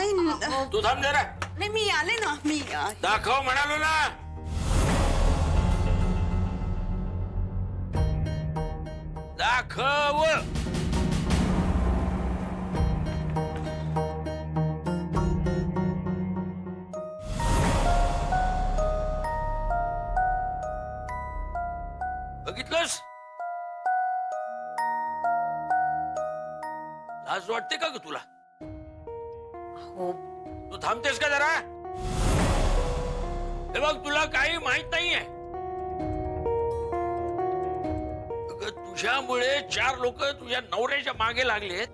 नाही तू थांब जरा. नाही मी आले ना मी दाखव म्हणालो ना. दाखव. बघितलंस? लाज वाटते का ग तुला? हो तू थांबतेस का जरा? हे बघ तुला काही माहित नाहीये. तुझ्यामुळे 4 लोक तुझ्या नवऱ्याच्या मागे लागलेत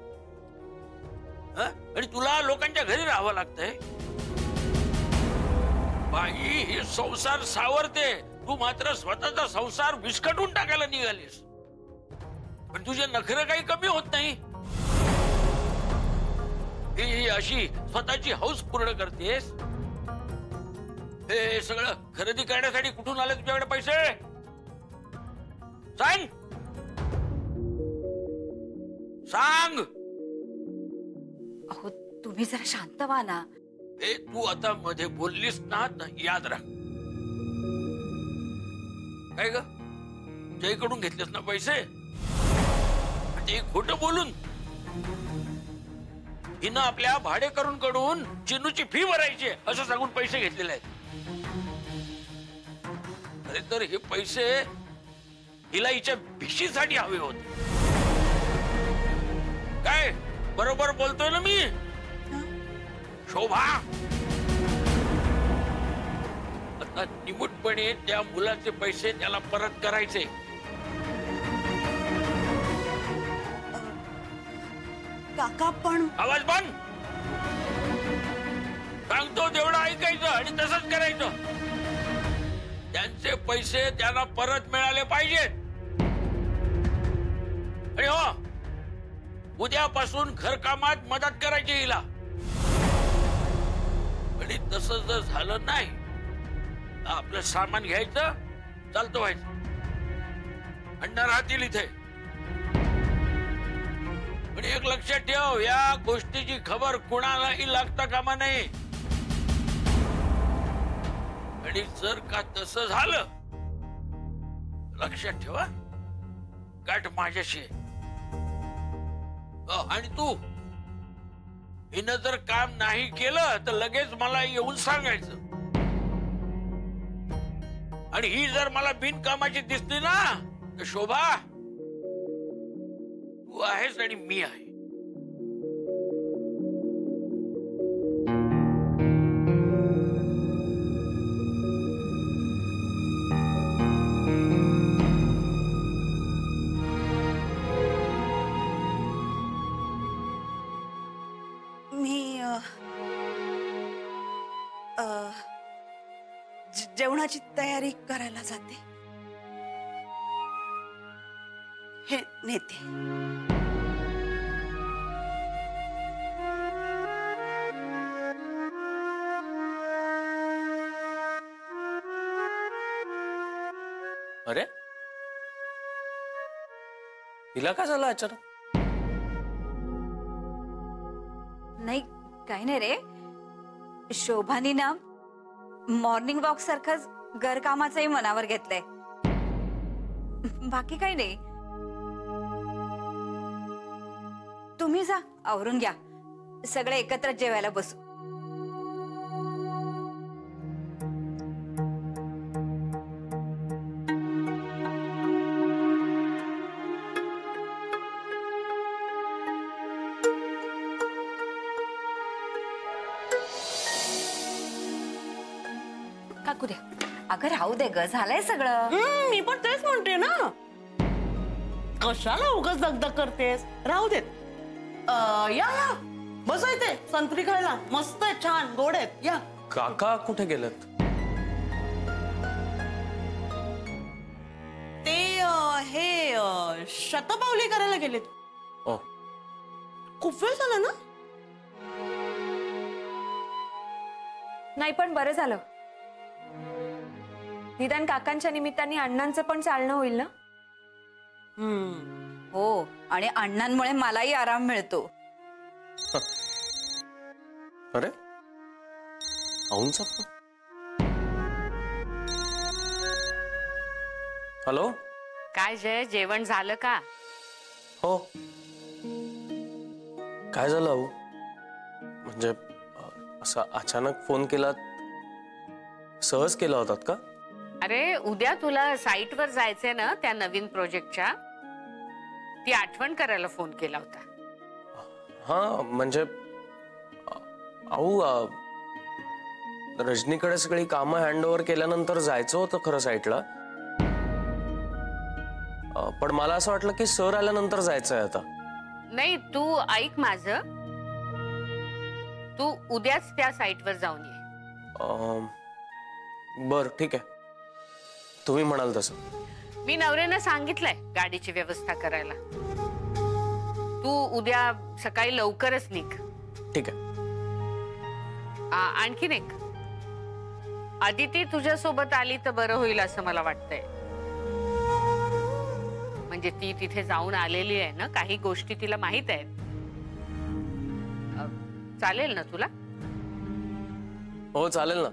आणि तुला लोकांच्या घरी राहावं लागतंय. बाई ही संसार सावरते, तू मात्र स्वतःचा संसार विस्कटून टाकायला निघालीस. पण तुझे नखरे काही कमी होत नाही. ही अशी स्वतःची हौस पूर्ण करतेस. हे सगळं खरेदी करण्यासाठी कुठून आले तुझ्याकडे पैसे? सांग सांग. अहो तुम्ही जरा शांत व्हा ना. हे तू आता मध्ये बोललीस ना, याद राख. काय ग जयकडून घेतलेस ना पैसे? ते खोटं बोलून हिनं आपल्या भाडेकरूंकडून चिनूची फी भरायची असं सांगून पैसे घेतलेले आहेत. अरे तर हे पैसे हिला हिच्या भिशीसाठी हवे होते. काय बरोबर बोलतोय ना मी? शोभा आता निमूटपणे त्या मुलाचे पैसे त्याला परत करायचे. काका पण आवाज बंद. सांगतो तेवढं ऐकायचं आणि तसंच करायचं. त्यांचे पैसे त्यांना परत मिळाले पाहिजेत. आणि हो उद्यापासून घरकामात मदत करायची हिला. आणि तसं जर झालं नाही तर आपलं सामान घ्यायचं चालतं व्हायचं. अण्णा राहतील इथे. पण एक लक्षात ठेव, या गोष्टीची खबर कुणालाही लागता कामा नये. आणि जर का तसं झालं लक्षात ठेवा गाठ माझ्याशी. आणि तू हिनं जर काम नाही केलं तर लगेच मला येऊन सांगायचं. आणि ही जर मला बिनकामाची दिसली ना तर शोभा तू आहेस आणि मी आहे. जेवणाची तयारी करायला जाते. हे नेते. अरे हिला काय झालं अचानक? नाही काही नाही रे. शोभानी ना मॉर्निंग वॉक सारखंच घरकामाचंही मनावर घेतलंय. बाकी काही नाही. तुम्ही जा आवरून घ्या. सगळे एकत्र जेवायला बसू. काकू दे. अगं राहू दे ग, झालंय सगळं. मी पण तेच म्हणते ना. कशाला उगाच दगदग करतेस? राहू देत. या या बसा इथे. संत्री खायला मस्त आहे, छान गोड आहेत. या. काका कुठे गेलेत? ते हे शतपावली करायला गेलेत. ओ खूप वेळ झाला ना. नाही पण बरं झालं. निदान काकांच्या निमित्ताने अण्णांचं पण चालणं होईल ना. हो आणि अण्णांमुळे मलाही आराम मिळतो. अरे आऊंचा फोन. हॅलो. काय जय, जेवण झालं का? हो. काय झालं आऊ? म्हणजे असं अचानक फोन केला, सहज केला होतात का? अरे उद्या तुला साईटवर जायचंय ना त्या नवीन प्रोजेक्टच्या, ती आठवण करायला फोन केला होता. हा म्हणजे आऊ रजनीकडे सगळी कामं हँडओव्हर केल्यानंतर जायचं होतं खरं साईटला, पण मला असं वाटलं की सर आल्यानंतर जायचंय आता. नाही, तू ऐक माझं, तू उद्याच त्या साईटवर जाऊन ये. बर ठीक आहे, तुम्ही म्हणाल तसं. मी नवऱ्यानं सांगितलंय गाडीची व्यवस्था करायला. तू उद्या सकाळी लवकरच निघ. ठीक आहे. आणखीन एक, आदिती तुझ्यासोबत आली तर बरं होईल असं मला वाटतंय. म्हणजे ती तिथे जाऊन आलेली आहे ना, काही गोष्टी तिला माहित आहेत. चालेल ना तुला? हो चालेल ना,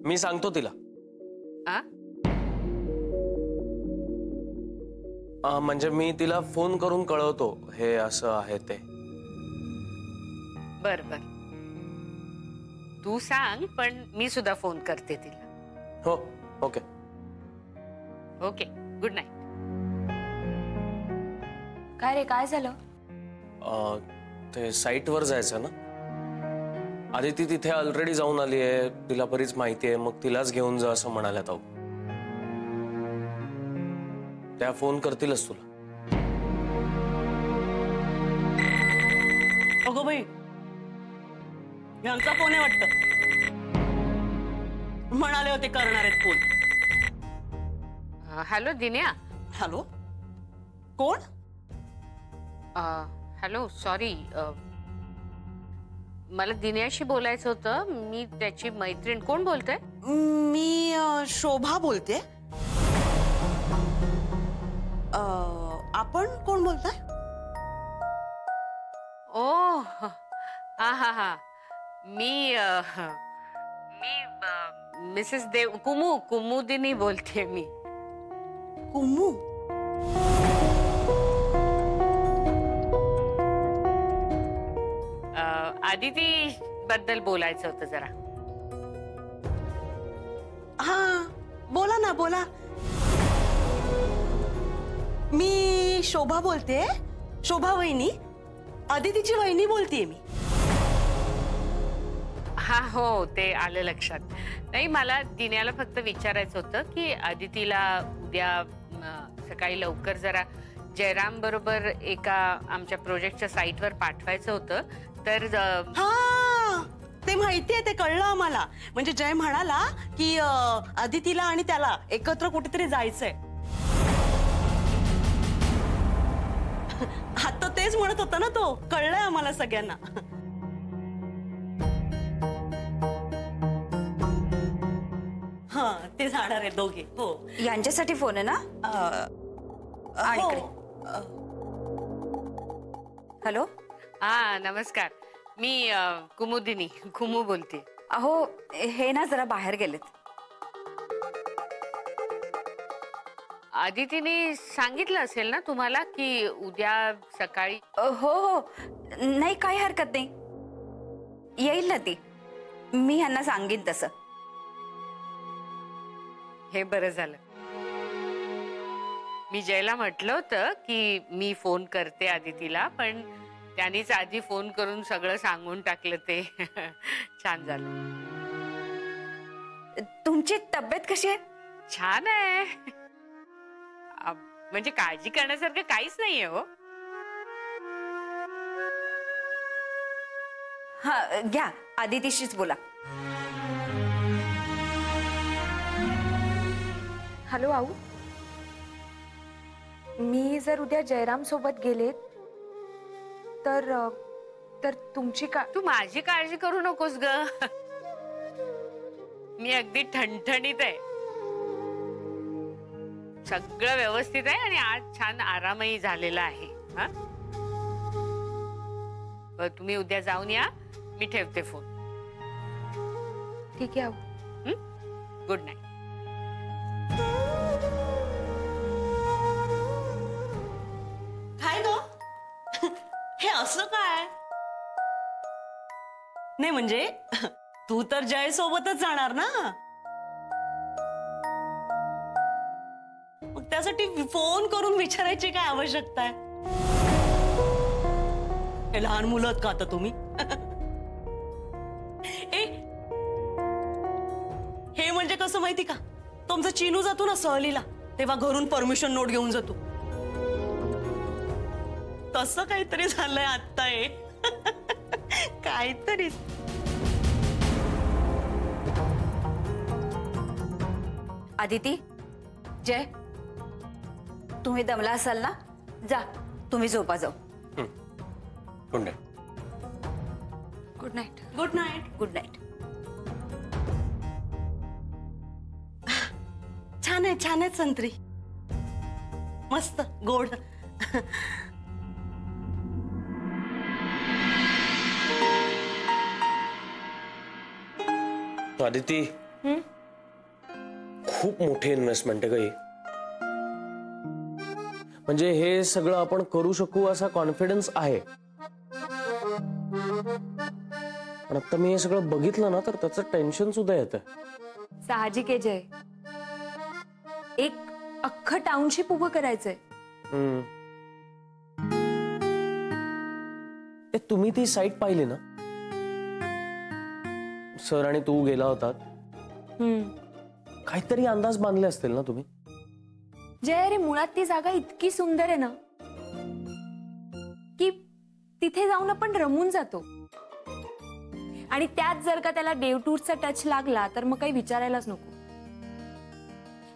मी सांगतो तिला. म्हणजे मी तिला फोन करून कळवतो हे असं आहे ते. बर बर, तू सांग, पण मी सुद्धा फोन करते तिला. हो ओके. Okay, good night. काय रे, काय झालं? ते साईटवर जायचं ना, आधी ती तिथे ऑलरेडी जाऊन आली आहे, तिला बरीच माहिती आहे, मग तिलाच घेऊन जा असं म्हणाल्यात आऊ. त्या फोन करतीलच तुला. अगो बाई, यांचा फोन आहे वाटतं. म्हणाले होते करणार आहेत फोन. हॅलो दिन्या. हॅलो, कोण? हॅलो, सॉरी, मला दिन्याशी बोलायचं होतं. मी त्याची मैत्रीण. कोण बोलतोय? मी शोभा बोलते. आपण कोण बोलताय? ओ हा हा हा, मी मिसेस देव, कुमुदिनी बोलते मी. कुमू? आदिती बद्दल बोलायचं होतं जरा. हा बोला ना, बोला. मी शोभा बोलते. शोभा वहिनी, आदितीची वहिनी बोलतेय मी. हा हो, ते आलं लक्षात. नाही, मला दिन्याला फक्त विचारायचं होतं की आदितीला उद्या सकाळी लवकर जरा जयराम बरोबर एका आमच्या प्रोजेक्टच्या साईटवर पाठवायचं होतं. तर हा, ते माहितीये, ते कळलं आम्हाला. म्हणजे जय म्हणाला की आदितीला आणि त्याला एकत्र कुठेतरी जायचंय. आता तेच म्हणत होता ना तो. कळलंय आम्हाला सगळ्यांना. हा, ते जाणार आहे दोघे. हो, यांच्यासाठी फोन आहे ना? आणि इकडे. हॅलो. हा नमस्कार, मी कुमुदिनी, कुमू बोलते. अहो, हे ना जरा बाहेर गेलेत. आदितीने सांगितलं असेल ना तुम्हाला की उद्या सकाळी? हो हो, नाही काही हरकत नाही, येईल ना ती. मी ह्यांना सांगेन तसं. हे बरं झालं. मी जयला म्हटलं होतं की मी फोन करते आदितीला, पण त्यांनीच आधी फोन करून सगळं सांगून टाकलं. ते छान झालं. तुमची तब्येत कशी आहे? छान आहे. म्हणजे काळजी करण्यासारखं काहीच नाहीये हो. हा घ्या, आदितीशीच बोला. हॅलो आऊ, मी जर उद्या जयराम सोबत गेले तर तुमची तू माझी काळजी करू नकोस ग. मी अगदी ठणठणीत आहे. सगळं व्यवस्थित आहे आणि आज छान आरामही झालेला आहे. तुम्ही उद्या जाऊन या, मी ठेवते फोन. ठीक आहे आऊ. Good night. काय ग हे असं काय? नाही म्हणजे तू तर जय सोबतच जाणार ना, मग त्यासाठी फोन करून विचारायची काय आवश्यकता आहे? हे लहान मुलं आहेत का आता तुम्ही? ए हे म्हणजे कसं माहिती का, तुमचा चिनू जातो ना सहलीला, तेव्हा घरून परमिशन नोट घेऊन जातो, तसं काहीतरी झालंय आता हे. काहीतरी. आदिती, जय, तुम्ही दमला असाल ना, जा तुम्ही झोपा जाऊ. Good night. Good night. Good night. Good night. छान आहे संत्री, मस्त गोड. आदिती, खूप मोठी इन्व्हेस्टमेंट आहे का ही? म्हणजे हे सगळं आपण करू शकू असा कॉन्फिडन्स आहे, पण आता मी हे सगळं बघितलं ना तर त्याचं टेन्शन सुद्धा येतं. साहजिक आहे जय, एक अख्खं टाउनशिप उभं करायचंय. तुम्ही ती साईट पाहिली ना, सर आणि तू गेला होतात, काहीतरी अंदाज बांधले असतील ना तुम्ही? जय, अरे मुळात ती जागा इतकी सुंदर आहे ना की तिथे जाऊन आपण रमून जातो, आणि त्यात जर का त्याला डेव टूरचा टच लागला तर मग काही विचारायलाच नको.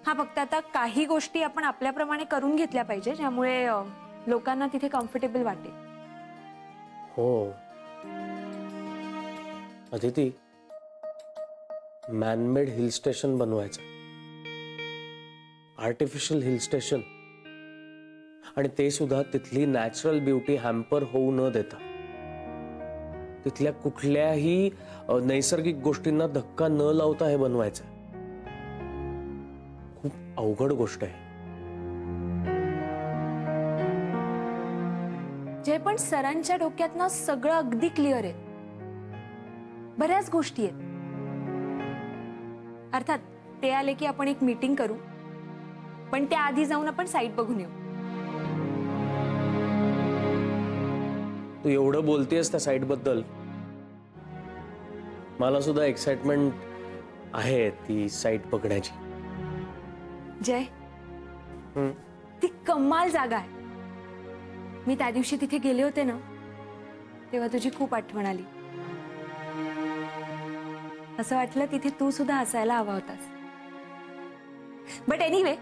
हा, फक्त आता काही गोष्टी आपण आपल्याप्रमाणे करून घेतल्या पाहिजे, ज्यामुळे लोकांना तिथे कम्फर्टेबल वाटेल. हो अदिती, मॅनमेड हिल स्टेशन बनवायचं, आर्टिफिशियल हिल स्टेशन, आणि ते सुद्धा तिथली नॅचरल ब्युटी हॅम्पर होऊ न देता, तिथल्या कुठल्याही नैसर्गिक गोष्टींना धक्का न लावता हे बनवायचं. खूप अवघड गोष्ट आहे. जे पण सरांच्या डोक्यात ना सगळं अगदी क्लिअर आहे, बऱ्याच गोष्टी आहेत. अर्थात ते आले की आपण एक मीटिंग करू, पण त्याआधी जाऊन आपण साईट बघून येऊ. तू एवढं बोलतेस त्या साईट बद्दल, मला सुद्धा एक्साइटमेंट आहे ती साईट बघण्याची. जय, ती कमाल जागा आहे. मी त्या दिवशी तिथे गेले होते ना, तेव्हा तुझी खूप आठवण आली. असं वाटलं तिथे तू सुद्धा असायला हवा होतास. बट एनिवे,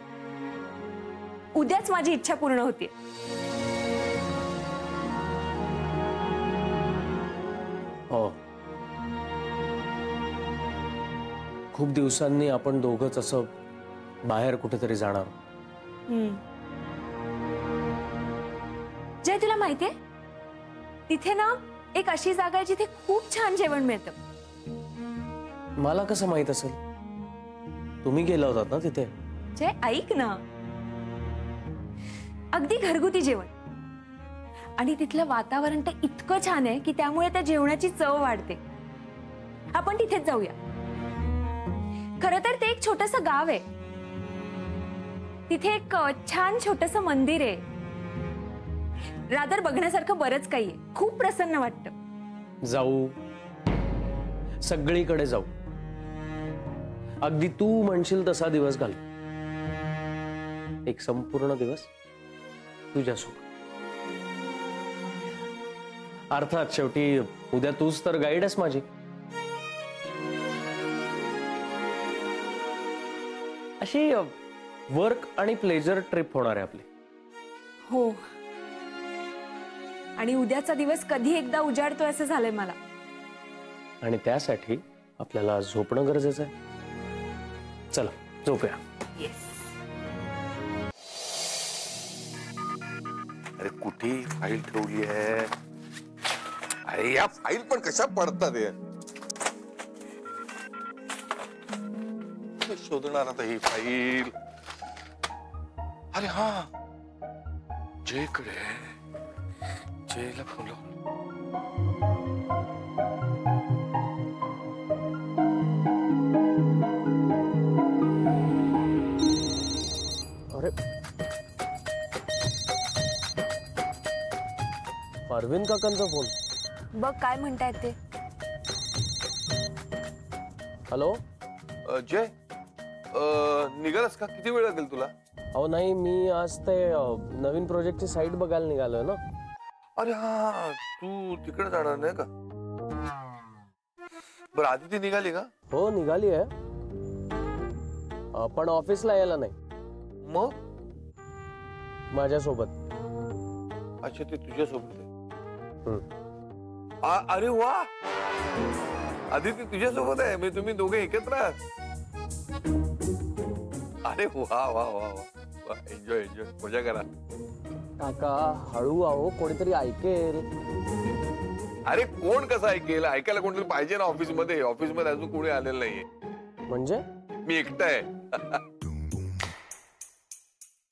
उद्याच माझी इच्छा पूर्ण होतीये. हो, खूप दिवसांनी आपण दोघंच असं बाहेर कुठेतरी जाणार. जय, तुला माहितीये तिथे ना एक अशी जागा आहे जिथे खूप छान जेवण मिळतं. मला कसं माहित असेल? तुम्ही गेला होतात ना तिथे. जय, ऐक ना, अगदी घरगुती जेवण, आणि तिथलं वातावरण तर इतकं छान आहे की त्यामुळे त्या जेवणाची चव वाढते. आपण तिथेच जाऊया. खरं तर ते एक छोटंसं गाव आहे, तिथे एक छान छोटंसं मंदिर आहे. रादर बघण्यासारखं बरंच काही आहे. खूप प्रसन्न वाटतं. जाऊ, सगळीकडे जाऊ. अगदी तू म्हणशील तसा दिवस घाल, एक संपूर्ण दिवस तुझ्यासोबत. अर्थात शेवटी उद्या तूच तर गाईड आहेस माझी. अशी वर्क आणि प्लेजर ट्रिप होणार आहे आपली. हो, आणि उद्याचा दिवस कधी एकदा उजाडतोय असं झालंय मला. आणि त्यासाठी आपल्याला झोपणं गरजेचं आहे. चला झोपूया. अरे कुठे फाईल ठेवली आहे? अरे या फाईल पण कशा पडतात हे? शोधणार आता ही फाईल. अरे हा, जयकडे, जयला फोन लाव. अरे अरविंद काकांचा फोन. बघ काय म्हणतायत ते. हॅलो. जय, निघालस का? किती वेळ लागेल तुला? अहो नाही, मी आज ते नवीन प्रोजेक्टची साईट बघायला निघालोय ना. अरे हा, तू तिकडे जाणार नाही का? बरं, आदिती निघाली का? हो निघाली आहे, पण ऑफिसला यायला नाही. मग माझ्यासोबत. अच्छा, ते तुझ्यासोबत आहे. हम्म. अरे वा, आदिती तुझ्यासोबत आहे. मी तुम्ही दोघे एकत्र आहात. अरे वा वा वा वा, एन्जॉय एन्जॉय, मजा करा. काका हळू आहो, कोणीतरी ऐकेल. अरे कोण कसं ऐकेल? ऐकायला कोणतरी पाहिजे ना ऑफिसमध्ये. ऑफिसमध्ये अजून कोणी आलेलं नाहीये. म्हणजे मी एकटा आहे.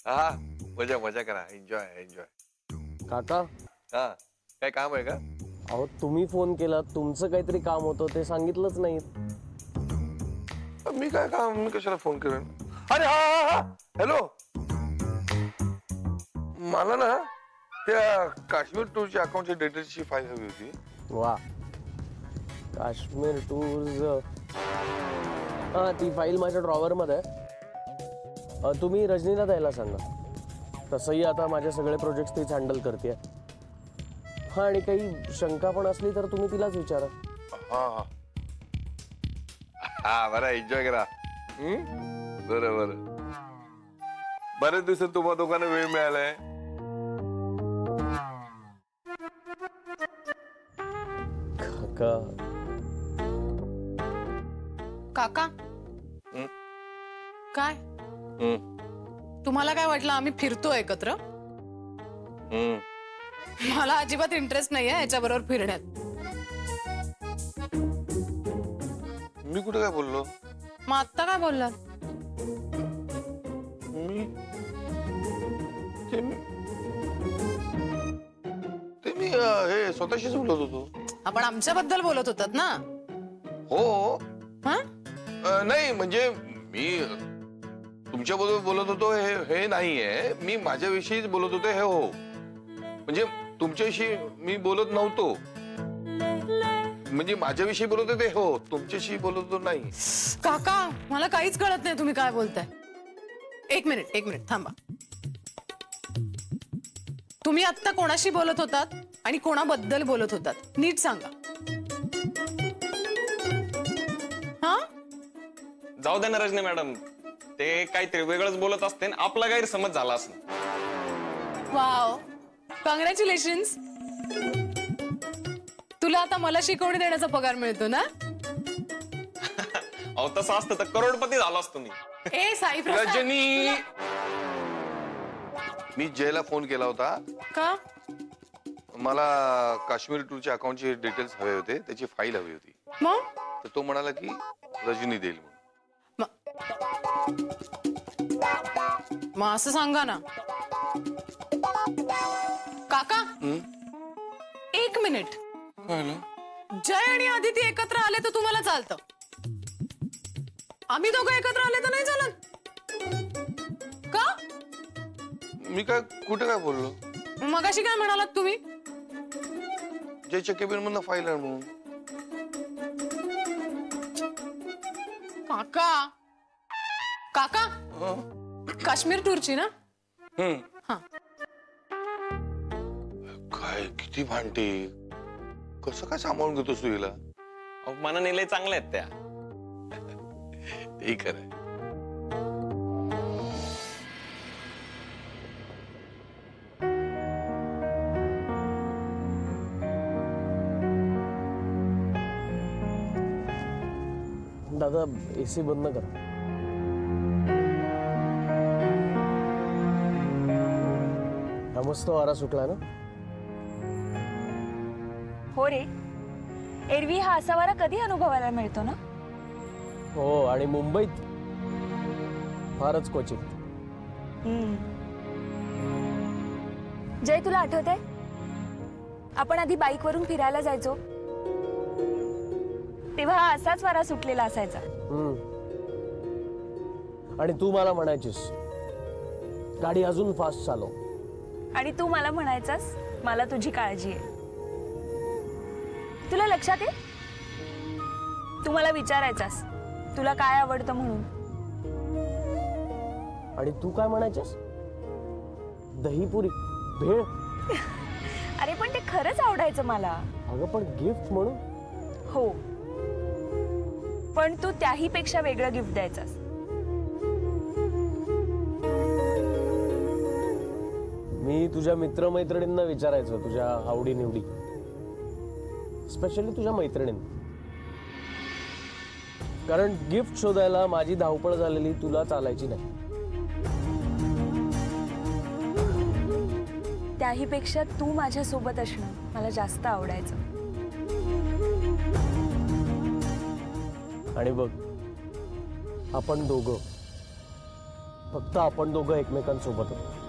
हा, मजा मजा करा, एन्जॉय एन्जॉय. काका. हा, काय काम आहे का? अहो तुम्ही फोन केला, तुमचं काहीतरी काम होतं ते सांगितलंच नाही. मी काय काम, मी कशाला फोन करेन? अरे हा हा हा, हॅलो. मला ना त्या काश्मीर टूरच्या अकाउंटच्या डिटेल्सची फाईल हवी होती. वा, काश्मीर टूर्स. हा, ती फाईल माझ्या ड्रॉवर मध्ये आहे. तुम्ही रजनीला द्यायला सांगा. तसंही आता माझे सगळे प्रोजेक्ट तीच हँडल करते. हा, आणि काही शंका पण असली तर तुम्ही तिलाच विचारा. हा हा हा, बरं, एन्जॉय करा. बरं बरं, बरेच दिवसात तुम्हा दोघांना वेळ मिळालाय. काका. काका. काय तुम्हाला काय वाटलं आम्ही फिरतो एकत्र? मला अजिबात इंटरेस्ट नाहीये याच्याबरोबर फिरण्यात. मी कुठे काय बोललो? मग आत्ता काय बोललात? मी हे स्वतःशीच बोलत होतो. आपण आमच्याबद्दल बोलत होतात ना? हो. हा, नाही म्हणजे मी तुमच्या बरोबर बोलत होतो हे नाहीये. मी माझ्याविषयीच बोलत होतो. हे हो, म्हणजे तुमच्याविषयी मी बोलत नव्हतो. म्हणजे माझ्याविषयी बोलत होते. हो, तुमच्याशी बोलत होतो नाही. काका मला काहीच कळत नाही तुम्ही काय बोलताय. एक मिनिट थांबा. तुम्ही आत्ता कोणाशी बोलत होतात आणि कोणाबद्दल बोलत होतात नीट सांगा. हा, जाऊ दे ना रजनी मॅडम, ते काहीतरी वेगळंच बोलत असते, आपला गैरसमज झाला असं. Wow, congratulations. तुला आता मला शिकवणी देण्याचा पगार मिळतो ना? अहो तसं असतं तर करोडपती झालो असतो मी. ए साई प्रसाद. रजनी, मी जयला फोन केला होता. का? मला काश्मीर टूरच्या अकाउंटचे डिटेल्स हवे होते, त्याची फाईल हवी होती. मग तर तो म्हणाला की रजनी देईल म्हणून. मग असं सांगा ना. काका, एक मिनिट. जय आणि आदिती एकत्र आले तर तुम्हाला चालतं, आम्ही दोघं एकत्र आले तर नाही चालत का? मी काय कुठे काय बोललो? मगाशी काय म्हणालात तुम्ही? जयच्या केबिन मधनं फाईल आण म्हणून. काका काका, काश्मीर टूरची ना? हा. काय किती भांडते, कसं काय सांभाळून घेतोस तू हिला? मनाने लय चांगल्या आहेत त्या. ते खरंय. दादा एसी बंद करा. मस्त वारा सुटला ना? हो रे, एरवी हा असा वारा कधी अनुभवायला मिळतो ना. हो, आणि मुंबईत फारच क्वचित. जय, तुला आठवतंय आपण आधी बाईकवरून फिरायला जायचो तेव्हा हा असाच वारा सुटलेला असायचा. आणि तू मला म्हणायचीस गाडी अजून फास्ट चालव, आणि तू मला म्हणायचास मला तुझी काळजी आहे. तुला लक्षात आहे, तू मला विचारायचास तुला काय आवडतं म्हणून, आणि तू काय म्हणायचीस? दहीपुरी, भेळ. अरे पण ते खरंच आवडायचं मला. अगं पण गिफ्ट म्हणून. हो, पण तू त्याही पेक्षा वेगळं गिफ्ट द्यायचास. मी तुझ्या मित्रमैत्रिणींना विचारायचो तुझ्या आवडी निवडी, स्पेशली तुझ्या मैत्रिणींना, कारण गिफ्ट शोधायला माझी धावपळ झालेली तुला चालायची नाही. त्याही पेक्षा तू माझ्या सोबत असणं मला जास्त आवडायचं. आणि बघ, आपण दोघं, फक्त आपण दोघं एकमेकांसोबत होतो.